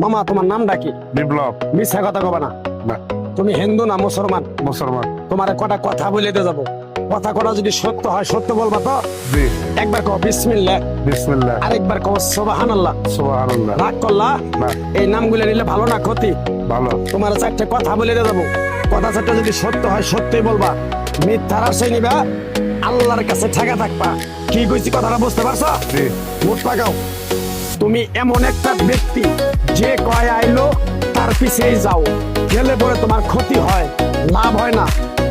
মামা তোমার নামটা কি? বিপ্লব। মিথ্যা কথা কবা না। না। তুমি হিন্দু না মুসলমান? মুসলমান। তোমার কটা কথা বলে দিয়ে যাবো, কথা কটা যদি সত্য হয় সত্য বলবা তো? জি। একবার কও বিসমিল্লাহ। বিসমিল্লাহ। আরেকবার কও সুবহানাল্লাহ। সুবহানাল্লাহ। রাগ করলা? না। এই নামগুলো নিলে ভালো না ক্ষতি? ভালো। তোমার চারটে কথা বলে দিয়ে যাবো, কথা চারটা যদি সত্য হয় সত্যই বলবা, মিথ্যার আশায় নিবা, আল্লাহর কাছে ঠেকা থাকবা। কি কইছি কথাটা বুঝতে পারছো? জি। মুখ লাগাও। তুমি এমন একটা ব্যক্তি যে কয় আইলো তার পিছেই যাও, গেলে পরে তোমার ক্ষতি হয়, লাভ হয় না।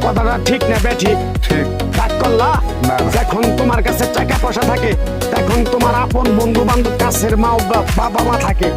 কথাটা ঠিক না বেঠিক? ঠিক। রাগ করলা? না। যখন তোমার কাছে টাকা পয়সা থাকে তখন তোমার আপন বন্ধু বান্ধব, কাছের মা বাবা মা থাকে।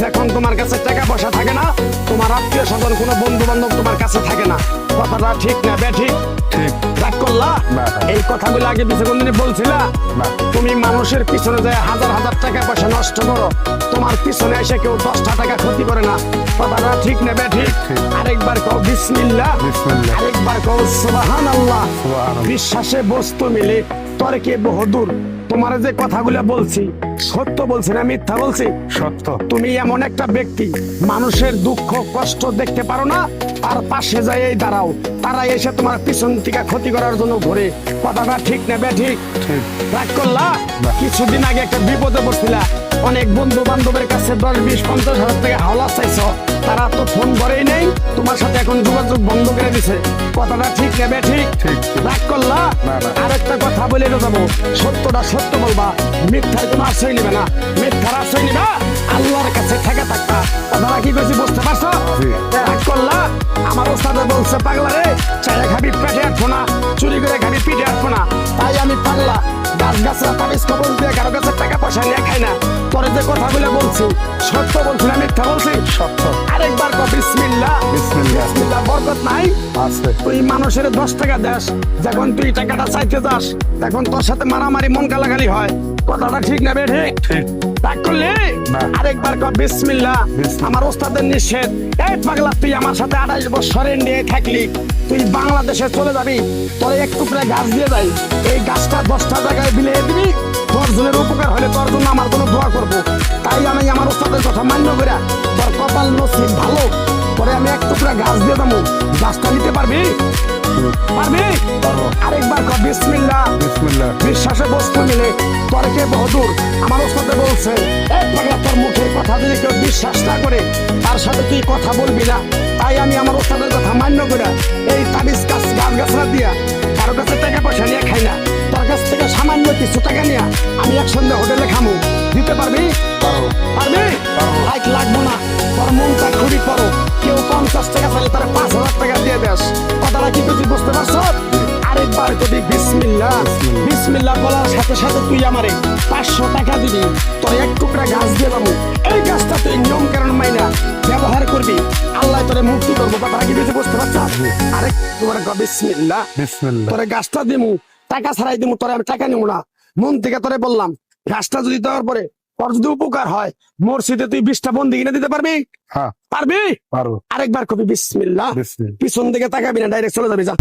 যখন তোমার কাছে টাকা পয়সা থাকে না, তোমার আত্মীয় স্বজন কোনো বন্ধু বান্ধব তোমার কাছে থাকে না। কথাটা ঠিক না বেঠিক? ঠিক। রাগ করলা? না। এই কথাগুলো আগে পিছে কোনদিন বলছিলা? না। তুমি মানুষের পিছনে যায় হাজার হাজার টাকা পয়সা নষ্ট করো, তোমার পিছনে এসে কেউ 10টা টাকা ক্ষতি করে না। কথাটা ঠিক না বেঠিক? ঠিক। আরেকবার কও বিসমিল্লাহ। বিসমিল্লাহ। আরেকবার কও সুবহানাল্লাহ। সুবহানাল্লাহ। বিশ্বাসে বস্তু মিলে তর্কে বহুদূর। তোমার যে কথাগুলো বলছি সত্য বলছি না মিথ্যা বলছি? সত্য। তুমি এমন একটা ব্যক্তি, মানুষের দুঃখ কষ্ট দেখতে পারো না, তার পাশে যাই দাঁড়াও, তারা এসে তোমার পিছন থেকে ক্ষতি করার জন্য ঘোরে। কথাটা ঠিক না বেঠিক? ঠিক। রাগ করলা? না। কিছুদিন আগে একটা বিপদে পড়ছিলা, অনেক বন্ধু বান্ধবের কাছে 10, 20, 50 হাজার টাকা হাওলা চাইছো, তারা তো ফোন করেই নেই, তোমার সাথে এখন যোগাযোগ বন্ধ করে দিছে। কথাটা ঠিক না বেঠিক? ঠিক। রাগ করলা? না, না। আরেকটা কথা বলে যাবো, সত্যটা সত্য বলবা, মিথ্যার কোনো আশ্রয় নিবে না। মিথ্যার আশ্রয় নিবা, আল্লাহর কাছে ঠেকে থাকবা। কথাটা কি কইছি বুঝতে পারছো? জি। রাগ করলা? আমার ওস্তাদে বলছে পাগলা রে, চায়ে খাবি পেটে আটবো না, চুরি করে খাবি পিঠে আটবো না। তাই আমি পাগলা, গাছ গাছরা তাবিজ কবল দিয়ে কারো কাছে টাকা পয়সা নিয়ে খাই না। পরে যে কথাগুলো বলছি সত্য বলছি না মিথ্যা বলছি? সত্য। আরেকবার কও বিসমিল্লাহ। বিসমিল্লাহ। বিসমিল্লাহ। বরকত নাই? আছে। তুই মানুষের 10 টাকা দেস, যখন তুই টাকাটা চাইতে যাস তখন তোর সাথে মারামারি মন গালাগালি হয়। কথাটা ঠিক না বেঠিক? ঠিক। রাগ করলি? না। আরেকবার কও বিসমিল্লাহ। বিসমিল্লাহ। আমার ওস্তাদের নিষেধ। এই পাগলা, তুই আমার সাথে 28 বছর নিয়ে থাকলি, তুই বাংলাদেশে চলে যাবি, তোর এক টুকরা গাছ দিয়ে যাই, এই গাছটা 10টা জায়গায় বিলিয়ে দিবি, তোর জনের উপকার হলে তোর জন্য আমার কোনো দোয়া করবো। তাই আমি আমার ওস্তাদের কথা মান্য করে, তোর কপাল নসিব ভালো, পরে আমি এক টুকরা গাছ দিয়ে দেবো, গাছটা নিতে পারবি? পারবি? পারবো। আরেকবার কও বিসমিল্লাহ। বিসমিল্লাহ। বিশ্বাসে বস্তু মিলে তর্কে বহুদূর। আমার ওস্তাদে বলছে, এক পাগলা, তোর মুখের কথা যদি কেউ বিশ্বাস না করে তার সাথে তুই কথা বলবি না। তাই আমি আমার ওস্তাদের কথা মান্য করে এই তাবিজ গাছ গাছরা দিয়া কারো কাছে টাকা পয়সা নিয়ে খাই না, তোর কাছ থেকে সামান্য কিছু টাকা নিয়ে আমি একসঙ্গে হোটেলে খামু। দিতে পারবি? পারবো। পারবি? পারবো। লাইক লাগবো না, তোর মনটা খুবই করো, কেউ 50 টাকা চাইলে তার 5,000 টাকা দিয়ে দেস। কথাটা কি তুই বুঝতে পারছ? আরেকবার যদি বিসমিল্লাহ। বিসমিল্লাহ বলার সাথে সাথে তুই আমারে 500 টাকা দিবি, তোর এক টুকরা গাছ দিয়ে দেবো, এই গাছটা তুই নিয়ম কারণ মাইনা ব্যবহার করবি, আল্লাহ তোরে মুক্তি করবো। কথাটা কি তুই বুঝতে পারছ? আরেক তোমার বিসমিল্লাহ। বিসমিল্লাহ। তোরে গাছটা দিমু, টাকা ছাড়াই দিমু, তোরে আমি টাকা নিবো না, মন থেকে তোরে বললাম। গাছটা যদি দেওয়ার পরে তোর যদি উপকার হয়, মসজিদে তুই 20টা বন্দি কিনে দিতে পারবি? হ্যাঁ। পারবি? পারবো। আরেকবার কবি বিসমিল্লাহ। বিসমিল্লাহ। পিছন দিকে তাকাবি না, ডাইরেক্ট চলে যাবি, যা।